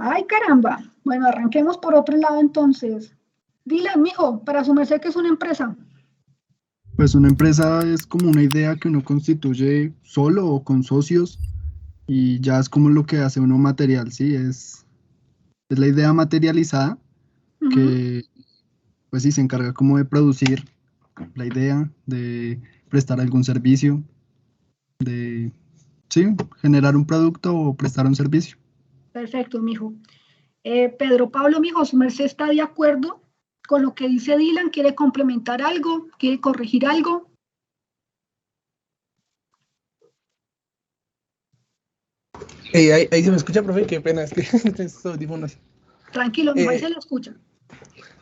Ay, caramba. Bueno, arranquemos por otro lado entonces. Dylan, mijo, para su merced, ¿qué es una empresa? Pues una empresa es como una idea que uno constituye solo o con socios y ya es como lo que hace uno material, ¿sí? Es la idea materializada Ujú. que pues sí se encarga como de producir la idea, de prestar algún servicio, de, sí, generar un producto o prestar un servicio. Perfecto, mijo. Pedro Pablo, mijo, ¿su merced está de acuerdo con lo que dice Dylan? ¿Quiere complementar algo? ¿Quiere corregir algo? Ahí se me escucha, profe, qué pena, es que estos audífonos. Tranquilo, mijo, ahí se Eh, lo escucha.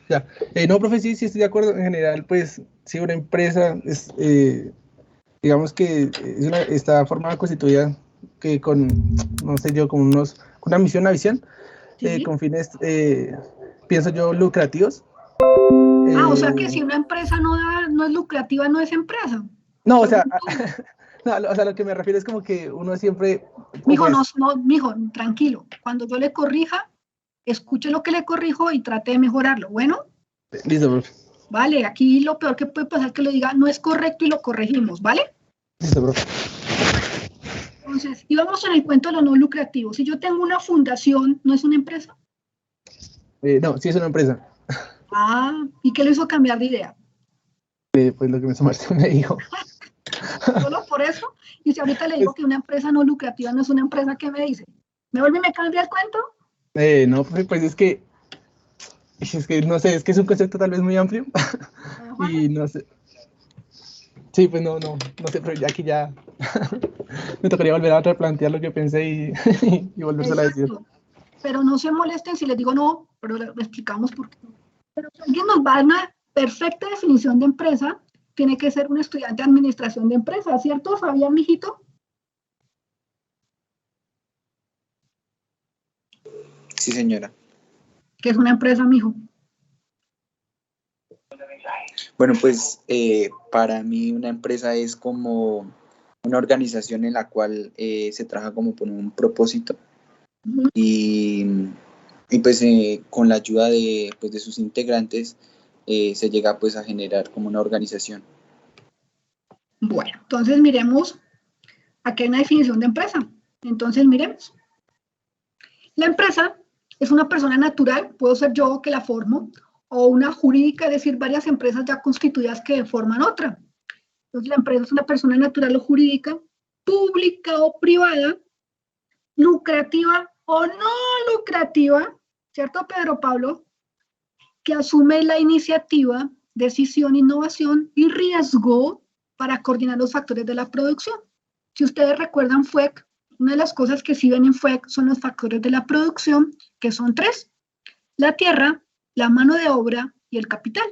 ya. No, profe, sí, estoy de acuerdo. En general, pues, sí, una empresa es, digamos que está formada, constituida que con, no sé yo, con una misión, una visión, Sí. con fines, pienso yo, lucrativos. Ah, o sea que Eh, si una empresa no es lucrativa, no es empresa. no, o sea, Según tú. no, o sea, lo que me refiero es como que uno siempre, o Mijo, no, pues, no, mijo, tranquilo. Cuando yo le corrija, escuche lo que le corrijo y trate de mejorarlo. Bueno, listo, profe, vale, aquí lo peor que puede pasar es que le diga no es correcto y lo corregimos, ¿vale? listo, profe. Entonces, íbamos en el cuento de lo no lucrativo. Si yo tengo una fundación, ¿no es una empresa? No, sí es una empresa, Ah, ¿y qué le hizo cambiar de idea? pues lo que me dijo. Solo por eso. Y si ahorita le digo Pues, que una empresa no lucrativa no es una empresa, ¿qué me dice? ¿Me vuelve y me cambia el cuento? no, profe, pues es que no sé, es que es un concepto tal vez muy amplio Ajá. y no sé. Sí, pues no sé, pero ya aquí ya me tocaría volver a replantear lo que pensé y volvérselo a decir. Exacto. Pero no se molesten si les digo no, pero le explicamos por qué. Pero si alguien nos va a dar una perfecta definición de empresa, tiene que ser un estudiante de administración de empresas, ¿cierto, Fabián, mijito? Sí, señora. ¿Qué es una empresa, mijo? Bueno, pues para mí una empresa es como una organización en la cual se trabaja como por un propósito y, y pues con la ayuda pues, de sus integrantes se llega pues a generar como una organización. Bueno, entonces miremos, aquí hay una definición de empresa. Entonces miremos. La empresa es una persona natural, puedo ser yo que la formo, o una jurídica, es decir, varias empresas ya constituidas que forman otra. Entonces la empresa es una persona natural o jurídica, pública o privada, lucrativa o no lucrativa, ¿cierto, Pedro Pablo? Que asume la iniciativa, decisión, innovación y riesgo para coordinar los factores de la producción. Si ustedes recuerdan FUEC, una de las cosas que sí ven en FUEC son los factores de la producción, que son tres: la tierra, la mano de obra y el capital.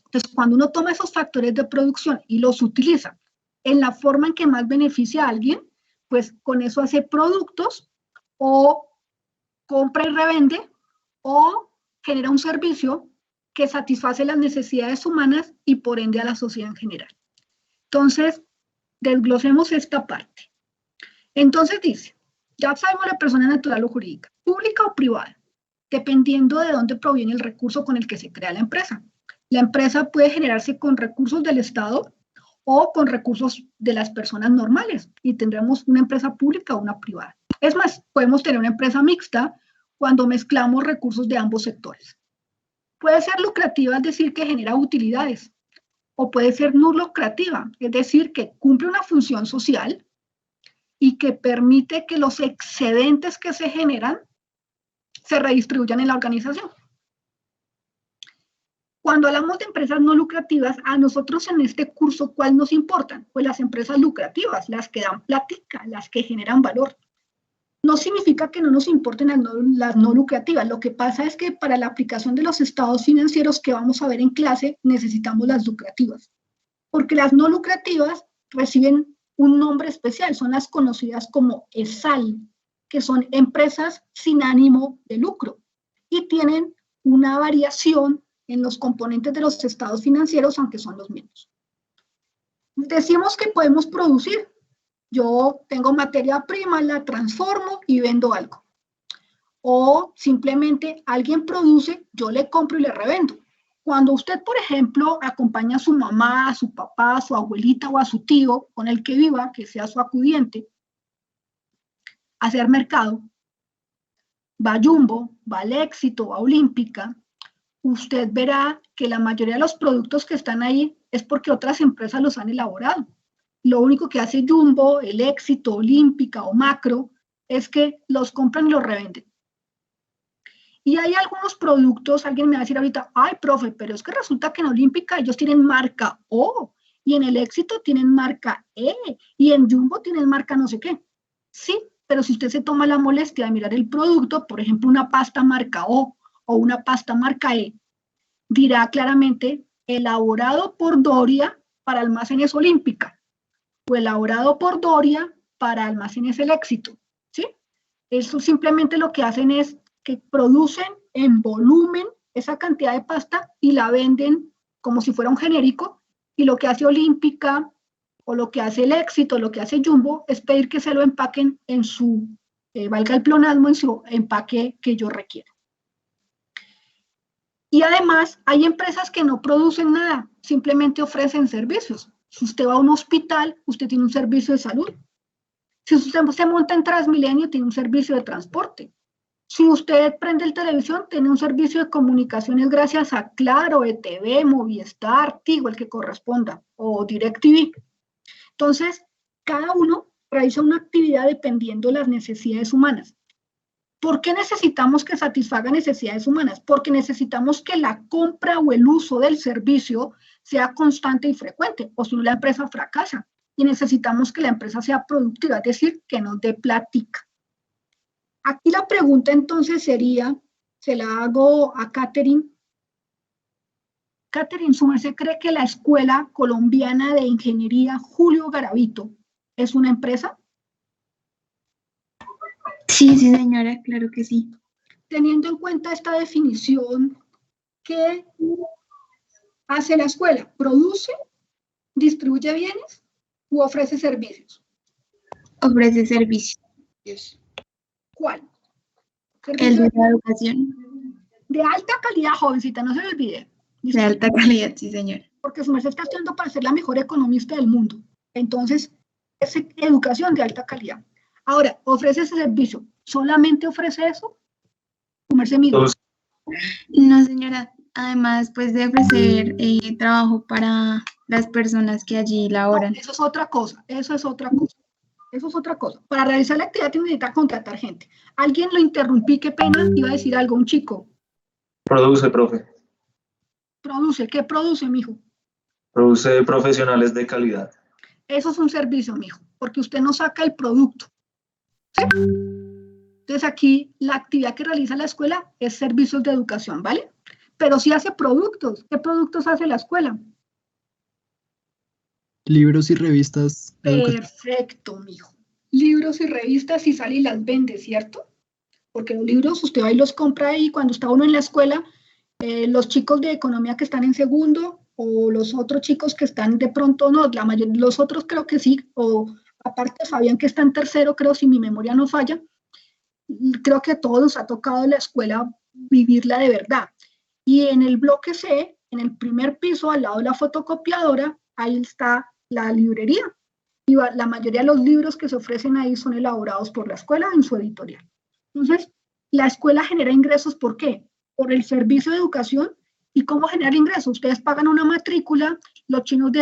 Entonces, cuando uno toma esos factores de producción y los utiliza en la forma en que más beneficia a alguien, pues con eso hace productos o compra y revende o genera un servicio que satisface las necesidades humanas y por ende a la sociedad en general. Entonces, desglosemos esta parte. Entonces dice, ya sabemos la persona natural o jurídica, pública o privada, dependiendo de dónde proviene el recurso con el que se crea la empresa. La empresa puede generarse con recursos del Estado o con recursos de las personas normales y tendremos una empresa pública o una privada. Es más, podemos tener una empresa mixta cuando mezclamos recursos de ambos sectores. Puede ser lucrativa, es decir, que genera utilidades, o puede ser no lucrativa, es decir, que cumple una función social y que permite que los excedentes que se generan se redistribuyan en la organización. Cuando hablamos de empresas no lucrativas, a nosotros en este curso, ¿cuál nos importan? Pues las empresas lucrativas, las que dan plática, las que generan valor. No significa que no nos importen las no lucrativas. Lo que pasa es que para la aplicación de los estados financieros que vamos a ver en clase, necesitamos las lucrativas. Porque las no lucrativas reciben un nombre especial, son las conocidas como ESAL, que son empresas sin ánimo de lucro y tienen una variación en los componentes de los estados financieros, aunque son los mismos. Decimos que podemos producir. Yo tengo materia prima, la transformo y vendo algo. O simplemente alguien produce, yo le compro y le revendo. Cuando usted, por ejemplo, acompaña a su mamá, a su papá, a su abuelita o a su tío con el que viva, que sea su acudiente, a hacer mercado, va a Jumbo, va al Éxito, va a Olímpica, usted verá que la mayoría de los productos que están ahí es porque otras empresas los han elaborado. Lo único que hace Jumbo, el Éxito, Olímpica o Macro es que los compran y los revenden. Y hay algunos productos, alguien me va a decir ahorita, ay, profe, pero es que resulta que en Olímpica ellos tienen marca O, y en el Éxito tienen marca E, y en Jumbo tienen marca no sé qué. Sí, pero si usted se toma la molestia de mirar el producto, por ejemplo, una pasta marca O o una pasta marca E, dirá claramente elaborado por Doria para almacenes Olímpica, o elaborado por Doria para almacenes El Éxito, ¿sí? Eso simplemente lo que hacen es que producen en volumen esa cantidad de pasta y la venden como si fuera un genérico, y lo que hace Olímpica o lo que hace El Éxito, lo que hace Jumbo, es pedir que se lo empaquen en su, valga el pleonasmo, en su empaque que yo requiera. Y además hay empresas que no producen nada, simplemente ofrecen servicios. Si usted va a un hospital, usted tiene un servicio de salud. Si usted se monta en Transmilenio, tiene un servicio de transporte. Si usted prende el televisión, tiene un servicio de comunicaciones gracias a Claro, ETV, Movistar, Tigo, el que corresponda, o DirecTV. Entonces, cada uno realiza una actividad dependiendo de las necesidades humanas. ¿Por qué necesitamos que satisfaga necesidades humanas? Porque necesitamos que la compra o el uso del servicio sea constante y frecuente, o si no la empresa fracasa. Y necesitamos que la empresa sea productiva, es decir, que nos dé plática. Aquí la pregunta entonces sería, se la hago a Catherine. Catherine, ¿su merced cree que la Escuela Colombiana de Ingeniería Julio Garavito es una empresa? Sí, sí, señora, claro que sí. Teniendo en cuenta esta definición, ¿qué hace la escuela? ¿Produce, distribuye bienes u ofrece servicios? Ofrece servicios. ¿Cuál? El de la educación. De alta calidad, jovencita, no se le olvide. De alta calidad, sí, señora. Porque su merced está estudiando para ser la mejor economista del mundo. Entonces, es educación de alta calidad. Ahora, ofrece ese servicio. ¿Solamente ofrece eso? Su merced mismo. No, señora. Además, pues de ofrecer trabajo para las personas que allí laboran. No, eso es otra cosa. Eso es otra cosa. Eso es otra cosa. Para realizar la actividad necesita contratar gente. Alguien lo interrumpí, qué pena, iba a decir algo, un chico. Produce, profe. Produce, ¿qué produce, mijo? Produce profesionales de calidad. Eso es un servicio, mijo, porque usted no saca el producto. ¿Sí? Entonces aquí la actividad que realiza la escuela es servicios de educación, ¿vale? Pero sí hace productos. ¿Qué productos hace la escuela? Libros y revistas educativas. Perfecto, mijo. Libros y revistas y sale y las vende, ¿cierto? Porque los libros usted va y los compra ahí cuando está uno en la escuela. Los chicos de economía que están en segundo o los otros chicos que están de pronto, no, la mayoría, los otros creo que sí, o aparte Fabián que está en tercero, creo, si mi memoria no falla, creo que a todos nos ha tocado en la escuela vivirla de verdad. Y en el bloque C, en el primer piso, al lado de la fotocopiadora, ahí está la librería. Y la mayoría de los libros que se ofrecen ahí son elaborados por la escuela en su editorial. Entonces, la escuela genera ingresos, ¿por qué? Por el servicio de educación. ¿Y cómo generar ingresos? Ustedes pagan una matrícula, los chinos,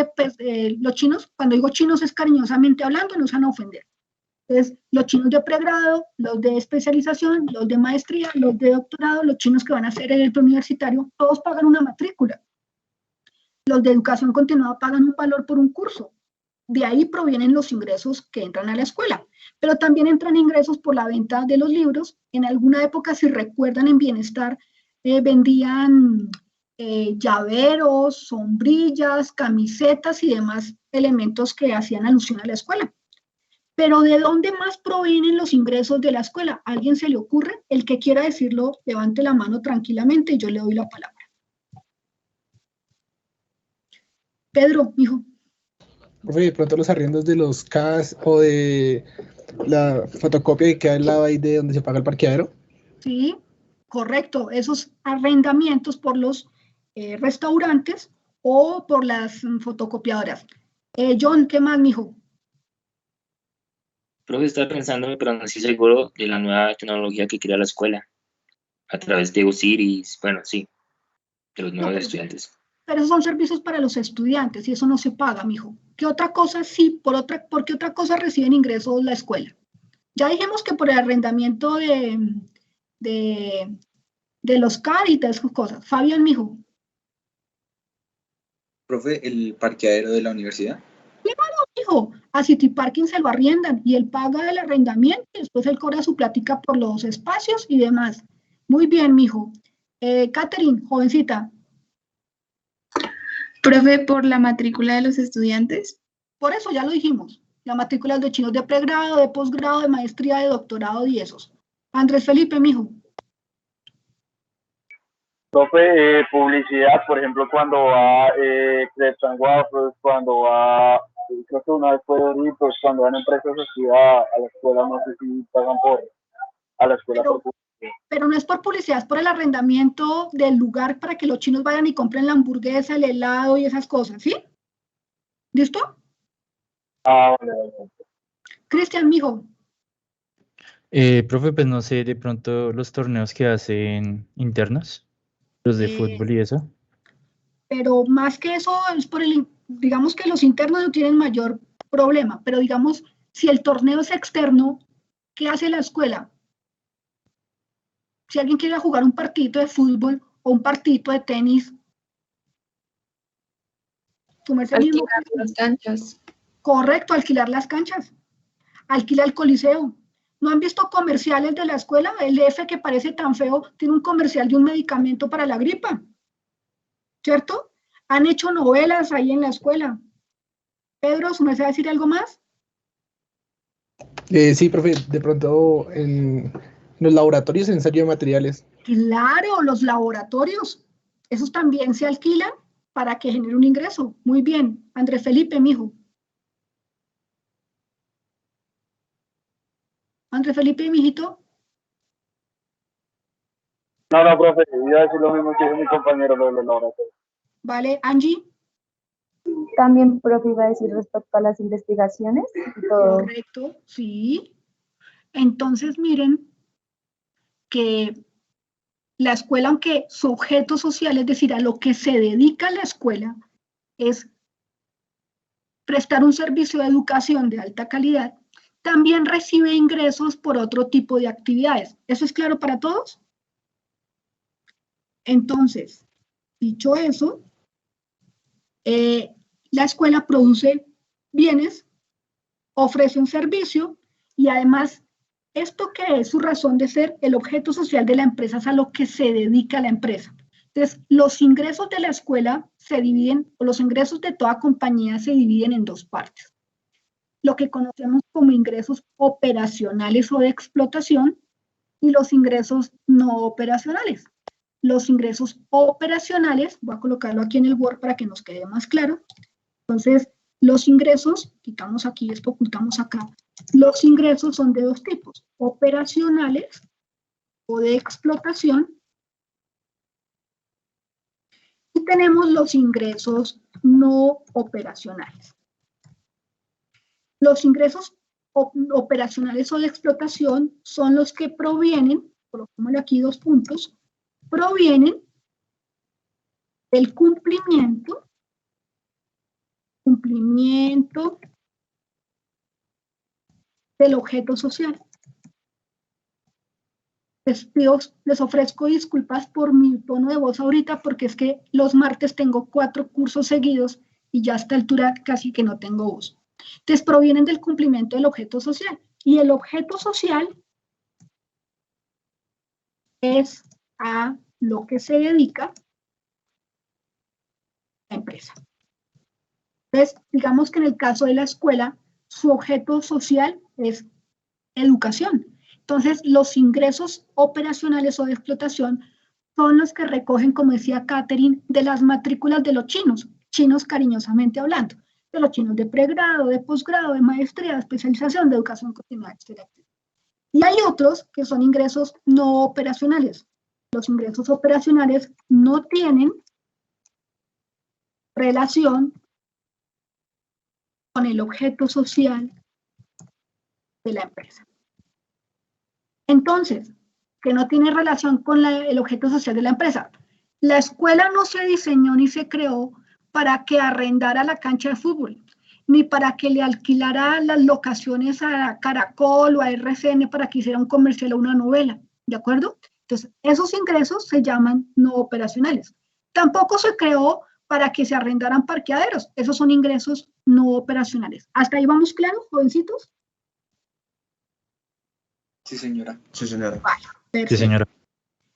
cuando digo chinos es cariñosamente hablando, no se van a ofender. Entonces, los chinos de pregrado, los de especialización, los de maestría, los de doctorado, los chinos que van a hacer el preuniversitario, todos pagan una matrícula. Los de educación continuada pagan un valor por un curso. De ahí provienen los ingresos que entran a la escuela. Pero también entran ingresos por la venta de los libros. En alguna época, si recuerdan, en Bienestar vendían llaveros, sombrillas, camisetas y demás elementos que hacían alusión a la escuela. Pero ¿de dónde más provienen los ingresos de la escuela? ¿A alguien se le ocurre? El que quiera decirlo, levante la mano tranquilamente y yo le doy la palabra. Pedro, hijo. Profe, de pronto los arriendos de los CAS o de la fotocopia que queda al lado ahí de donde se paga el parqueadero. ¿sí? Correcto, esos arrendamientos por los restaurantes o por las fotocopiadoras. John, ¿qué más, mijo? Profe, estaba pensando, pero no estoy seguro de la nueva tecnología que crea la escuela a través de Osiris, bueno, sí, de los No, nuevos estudiantes. pero esos son servicios para los estudiantes y eso no se paga, mijo. ¿Qué otra cosa sí? ¿Por qué otra cosa reciben ingresos la escuela? Ya dijimos que por el arrendamiento de los CAD y todas esas cosas. Fabián, mijo. Profe, el parqueadero de la universidad. Mijo, a City Parking se lo arriendan y él paga el arrendamiento y después él cobra su plática por los espacios y demás. Muy bien, mijo. Catherine, jovencita. Profe, por la matrícula de los estudiantes. Por eso ya lo dijimos. La matrícula de chinos de pregrado, de posgrado, de maestría, de doctorado y esos. Andrés Felipe, mijo. Profe, publicidad, por ejemplo, cuando va Crepes and Waffles, cuando va, creo que una vez fue Doritos, cuando van empresas así a la escuela, no sé si pagan a la escuela por publicidad. Pero no es por publicidad, es por el arrendamiento del lugar para que los chinos vayan y compren la hamburguesa, el helado y esas cosas, ¿sí? ¿Listo? Ah, vale. Cristian, mijo. Profe, pues no sé, de pronto los torneos que hacen internos, los de fútbol y eso. Pero más que eso, es por digamos que los internos no tienen mayor problema, pero digamos, si el torneo es externo, ¿qué hace la escuela? Si alguien quiere jugar un partidito de fútbol o un partidito de tenis, Alquilar las canchas. Correcto, alquilar las canchas, alquila el coliseo. ¿No han visto comerciales de la escuela? El F que parece tan feo, tiene un comercial de un medicamento para la gripa, ¿cierto? Han hecho novelas ahí en la escuela. Pedro, ¿me va a decir algo más? Sí, profe, de pronto en los laboratorios de ensayo de materiales. Claro, los laboratorios, esos también se alquilan para que genere un ingreso. Muy bien, Andrés Felipe, mijo. Andrés Felipe, mijito. No, profe, iba a decir lo mismo que dijo mi compañero de los laboratorios. Vale, Angie. También, profe, iba a decir respecto a las investigaciones y todo. Correcto, sí. Entonces, miren que la escuela, aunque su objeto social, es decir, a lo que se dedica la escuela, es prestar un servicio de educación de alta calidad, también recibe ingresos por otro tipo de actividades. ¿Eso es claro para todos? Entonces, dicho eso, la escuela produce bienes, ofrece un servicio y además, esto que es su razón de ser, el objeto social de la empresa es a lo que se dedica la empresa. Entonces, los ingresos de la escuela se dividen, o los ingresos de toda compañía se dividen en dos partes. Lo que conocemos como ingresos operacionales o de explotación y los ingresos no operacionales. Los ingresos operacionales, voy a colocarlo aquí en el Word para que nos quede más claro. Entonces, los ingresos, quitamos aquí esto, ocultamos acá. Los ingresos son de dos tipos, operacionales o de explotación. Y tenemos los ingresos no operacionales. Los ingresos operacionales o de explotación son los que provienen, colocémosle aquí 2 puntos, provienen del cumplimiento del objeto social. Les ofrezco disculpas por mi tono de voz ahorita, porque es que los martes tengo 4 cursos seguidos y ya a esta altura casi que no tengo voz. Entonces provienen del cumplimiento del objeto social. Y el objeto social es a lo que se dedica la empresa. Entonces, digamos que en el caso de la escuela, su objeto social es educación. Entonces, los ingresos operacionales o de explotación son los que recogen, como decía Catherine, de las matrículas de los chinos cariñosamente hablando, de los chinos de pregrado, de posgrado, de maestría, de especialización, de educación continuada, etc. Y hay otros que son ingresos no operacionales. Los ingresos operacionales no tienen relación con el objeto social de la empresa. Entonces, que no tiene relación con el objeto social de la empresa. La escuela no se diseñó ni se creó para que arrendara la cancha de fútbol, ni para que le alquilara las locaciones a Caracol o a RCN para que hiciera un comercial o una novela, ¿de acuerdo? Entonces, esos ingresos se llaman no operacionales. Tampoco se creó para que se arrendaran parqueaderos. Esos son ingresos no operacionales. ¿Hasta ahí vamos claros, jovencitos? Sí, señora. Sí, señora. Vale, Sí, señora.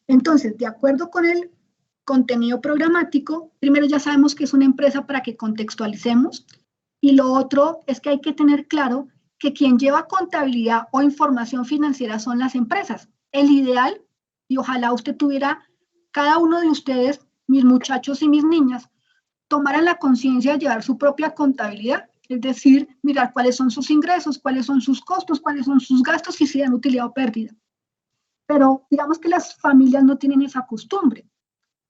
entonces, de acuerdo con el contenido programático, primero ya sabemos que es una empresa para que contextualicemos, y lo otro es que hay que tener claro que quien lleva contabilidad o información financiera son las empresas. El ideal, y ojalá usted tuviera, cada uno de ustedes, mis muchachos y mis niñas, tomaran la conciencia de llevar su propia contabilidad, es decir, mirar cuáles son sus ingresos, cuáles son sus costos, cuáles son sus gastos y si dan utilidad o pérdida. Pero digamos que las familias no tienen esa costumbre,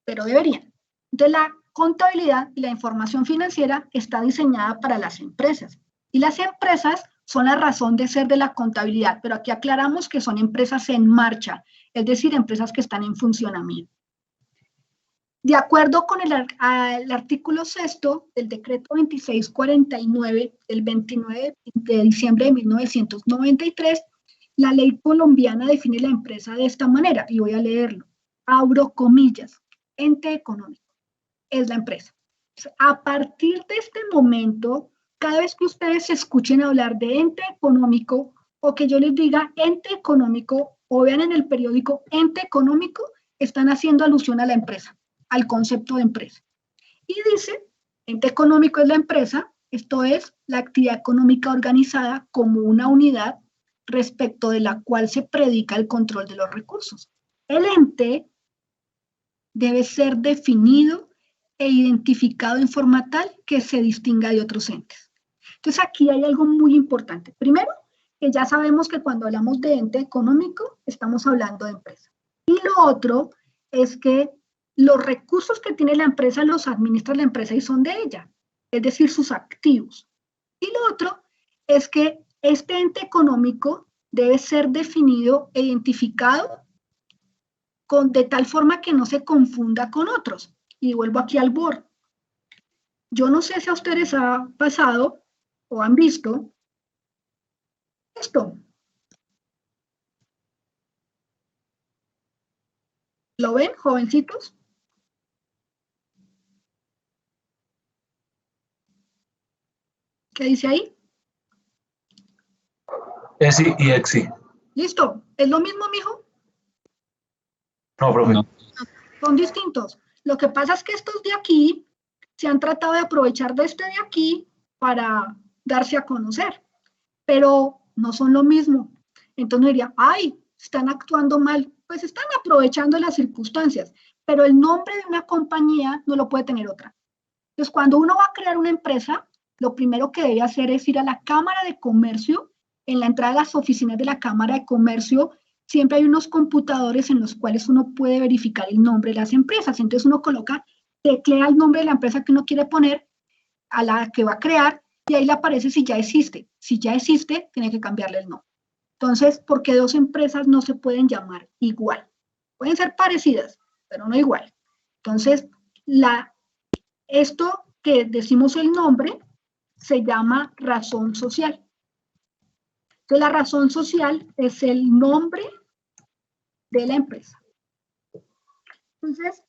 pero deberían. Entonces, la contabilidad y la información financiera está diseñada para las empresas. Y las empresas son la razón de ser de la contabilidad, pero aquí aclaramos que son empresas en marcha, es decir, empresas que están en funcionamiento. De acuerdo con el artículo 6 del decreto 2649 del 29 de diciembre de 1993, la ley colombiana define la empresa de esta manera, y voy a leerlo. Abro comillas, ente económico es la empresa. A partir de este momento, cada vez que ustedes escuchen hablar de ente económico o que yo les diga ente económico o vean en el periódico ente económico, están haciendo alusión a la empresa, al concepto de empresa. Y dice, ente económico es la empresa, esto es la actividad económica organizada como una unidad respecto de la cual se predica el control de los recursos. El ente debe ser definido e identificado en forma tal que se distinga de otros entes. Entonces aquí hay algo muy importante. Primero, que ya sabemos que cuando hablamos de ente económico, estamos hablando de empresa. Y lo otro es que los recursos que tiene la empresa los administra la empresa y son de ella, es decir, sus activos. Y lo otro es que este ente económico debe ser definido e identificado de tal forma que no se confunda con otros. Y vuelvo aquí al BOR. Yo no sé si a ustedes ha pasado o han visto esto. ¿Lo ven, jovencitos? ¿Qué dice ahí? ESI y EXI. ¿Listo? ¿Es lo mismo, mijo? No, profe. No. Son distintos. Lo que pasa es que estos de aquí se han tratado de aprovechar de este de aquí para darse a conocer, pero no son lo mismo. Entonces uno diría, ay, están actuando mal. Pues están aprovechando las circunstancias, pero el nombre de una compañía no lo puede tener otra. Entonces, cuando uno va a crear una empresa, lo primero que debe hacer es ir a la Cámara de Comercio. En la entrada de las oficinas de la Cámara de Comercio siempre hay unos computadores en los cuales uno puede verificar el nombre de las empresas. Entonces uno teclea el nombre de la empresa que uno quiere poner, a la que va a crear, y ahí le aparece si ya existe. Si ya existe, tiene que cambiarle el nombre. Entonces, porque dos empresas no se pueden llamar igual. Pueden ser parecidas, pero no igual. Entonces, esto que decimos el nombre se llama razón social. Entonces, la razón social es el nombre de la empresa. Entonces,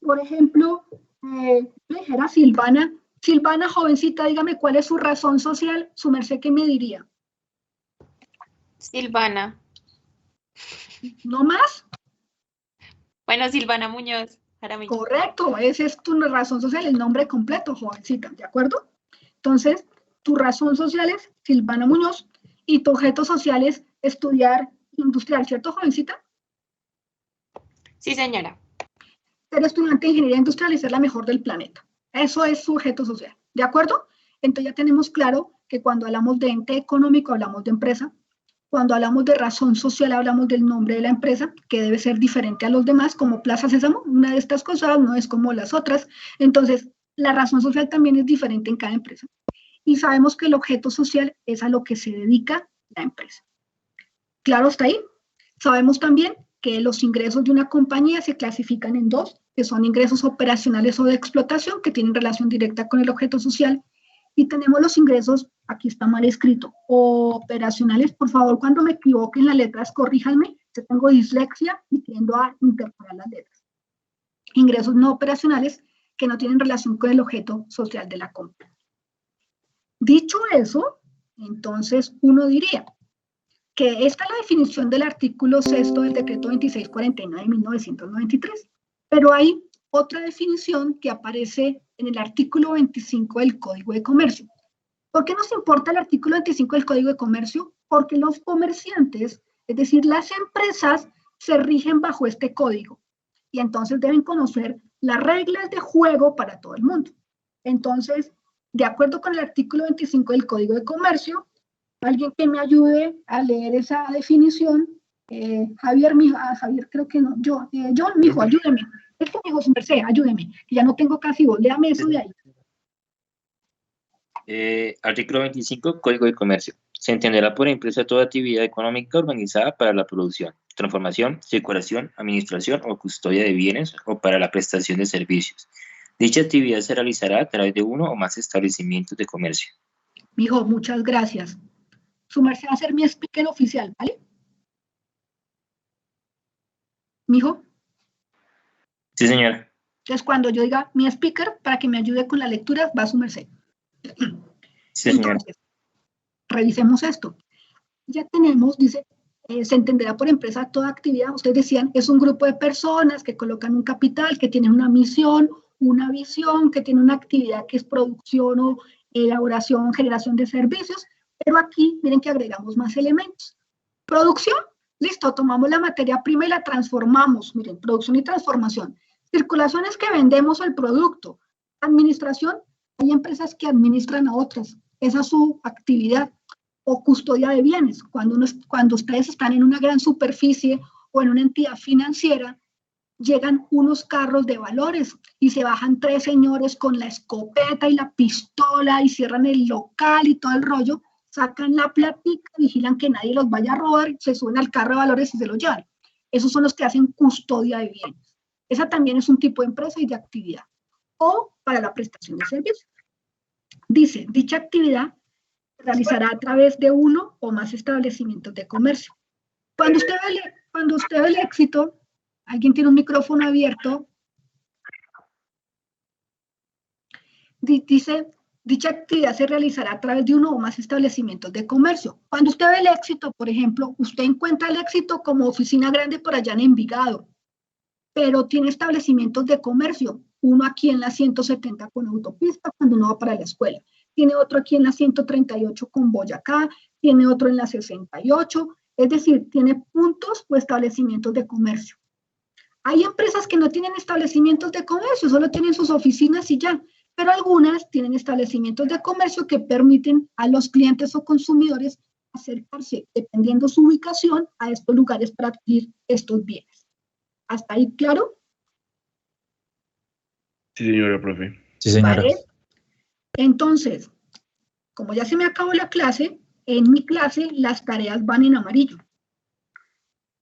por ejemplo, le dijera a Silvana, jovencita, dígame cuál es su razón social, su merced, ¿qué me diría? Silvana. ¿No más? Bueno, Silvana Muñoz. Jaramillo. Correcto, esa es tu razón social, el nombre completo, jovencita, ¿de acuerdo? Entonces, tu razón social es Silvana Muñoz y tu objeto social es estudiar industrial, ¿cierto, jovencita? Sí, señora. Ser estudiante de ingeniería industrial y ser la mejor del planeta. Eso es su objeto social, ¿de acuerdo? Entonces ya tenemos claro que cuando hablamos de ente económico hablamos de empresa Cuando hablamos de razón social, hablamos del nombre de la empresa, que debe ser diferente a los demás, como Plaza Sésamo. Una de estas cosas no es como las otras. Entonces, la razón social también es diferente en cada empresa. Y sabemos que el objeto social es a lo que se dedica la empresa. ¿Claro hasta ahí? Sabemos también que los ingresos de una compañía se clasifican en dos, que son ingresos operacionales o de explotación, que tienen relación directa con el objeto social, y tenemos los ingresos, aquí está mal escrito, operacionales. Por favor, cuando me equivoque en las letras, corríjanme, yo tengo dislexia y tiendo a interpretar las letras. Ingresos no operacionales que no tienen relación con el objeto social de la compañía. Dicho eso, entonces uno diría que esta es la definición del artículo 6 del decreto 2649 de 1993, pero hay otra definición que aparece en el artículo 25 del Código de Comercio. ¿Por qué nos importa el artículo 25 del Código de Comercio? Porque los comerciantes, es decir, las empresas, se rigen bajo este código y entonces deben conocer las reglas de juego para todo el mundo. Entonces, de acuerdo con el artículo 25 del Código de Comercio, alguien que me ayude a leer esa definición, Javier, Javier creo que no, John, mijo, ayúdeme. Esto, mijo, su merced, ayúdeme, que ya no tengo casi voz, léame eso de ahí. Artículo 25, Código de Comercio. Se entenderá por empresa toda actividad económica organizada para la producción, transformación, circulación, administración o custodia de bienes o para la prestación de servicios. Dicha actividad se realizará a través de uno o más establecimientos de comercio. Mijo, muchas gracias. Su merced va a ser mi speaker oficial, ¿vale? Mijo. Sí, señora. Entonces, cuando yo diga mi speaker, para que me ayude con la lectura, va su merced. Sí, señora. Entonces, revisemos esto. Ya tenemos, dice, se entenderá por empresa toda actividad. Ustedes decían, es un grupo de personas que colocan un capital, que tienen una misión, una visión, que tiene una actividad que es producción o elaboración, generación de servicios, pero aquí miren que agregamos más elementos. Producción, listo, tomamos la materia prima y la transformamos. Miren, producción y transformación. Circulación es que vendemos el producto. Administración, hay empresas que administran a otras. Esa es su actividad. O custodia de bienes. Cuando ustedes están en una gran superficie o en una entidad financiera, llegan unos carros de valores y se bajan 3 señores con la escopeta y la pistola y cierran el local y todo el rollo, sacan la platica, vigilan que nadie los vaya a robar, se suben al carro de valores y se lo llevan. Esos son los que hacen custodia de bienes. Esa también es un tipo de empresa y de actividad. O para la prestación de servicios. Dice, dicha actividad se realizará a través de uno o más establecimientos de comercio. Cuando usted ve el éxito, alguien tiene un micrófono abierto, dice, dicha actividad se realizará a través de uno o más establecimientos de comercio. Cuando usted ve el éxito, por ejemplo, usted encuentra el éxito como oficina grande por allá en Envigado, pero tiene establecimientos de comercio, uno aquí en la 170 con autopista cuando uno va para la escuela, tiene otro aquí en la 138 con Boyacá, tiene otro en la 68, es decir, tiene puntos o establecimientos de comercio. Hay empresas que no tienen establecimientos de comercio, solo tienen sus oficinas y ya, pero algunas tienen establecimientos de comercio que permiten a los clientes o consumidores acercarse, dependiendo su ubicación, a estos lugares para adquirir estos bienes. ¿Hasta ahí claro? Sí, señora, profe. Sí, señora. ¿Vale? Entonces, como ya se me acabó la clase, en mi clase las tareas van en amarillo.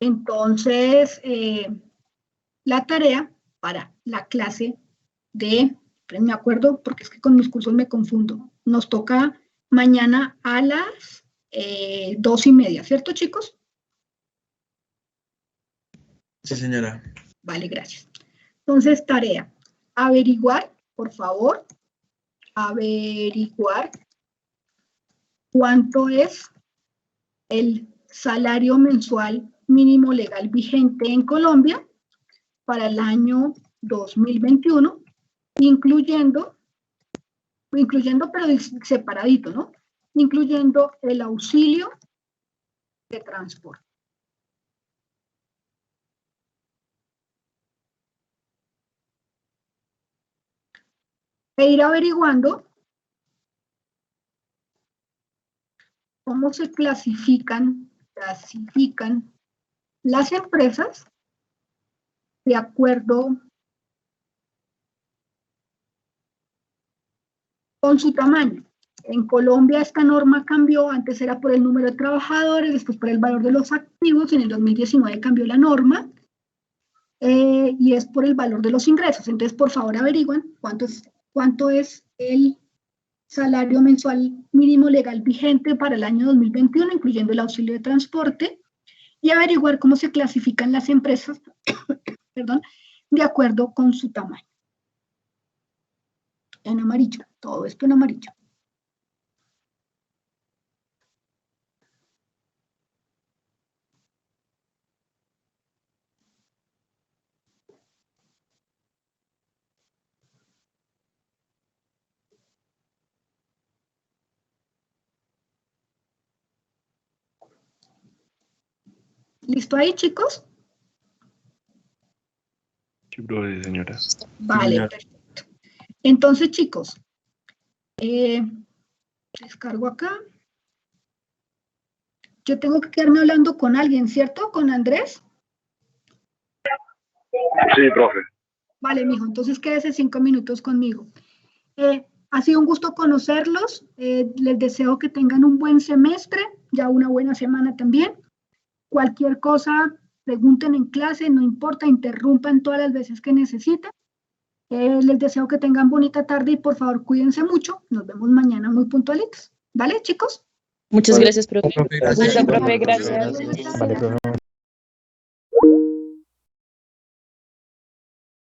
Entonces, la tarea para la clase de, me acuerdo porque es que con mis cursos me confundo, nos toca mañana a las 2:30, ¿cierto, chicos? Sí, señora. Vale, gracias. Entonces, tarea, averiguar, por favor, averiguar cuánto es el salario mensual mínimo legal vigente en Colombia para el año 2021, incluyendo, pero separadito, ¿no? Incluyendo el auxilio de transporte. E ir averiguando cómo se clasifican clasifican las empresas de acuerdo con su tamaño. En Colombia esta norma cambió, antes era por el número de trabajadores, después por el valor de los activos, en el 2019 cambió la norma, y es por el valor de los ingresos. Entonces, por favor, averigüen cuánto es el salario mensual mínimo legal vigente para el año 2021, incluyendo el auxilio de transporte, y averiguar cómo se clasifican las empresas perdón, de acuerdo con su tamaño. En amarillo, todo esto en amarillo. ¿Listo ahí, chicos? Sí, profe, señora. Vale, Señora. perfecto. Entonces, chicos, descargo acá. Yo tengo que quedarme hablando con alguien, ¿cierto? ¿Con Andrés? Sí, profe. Vale, mijo, entonces quédese 5 minutos conmigo. Ha sido un gusto conocerlos. Les deseo que tengan un buen semestre, ya una buena semana también. Cualquier cosa, pregunten en clase, no importa, interrumpan todas las veces que necesiten. Les deseo que tengan bonita tarde y por favor cuídense mucho. Nos vemos mañana muy puntualitos. ¿Vale, chicos? Muchas gracias, profe. Profe, gracias. Profe, gracias. Vale, profe.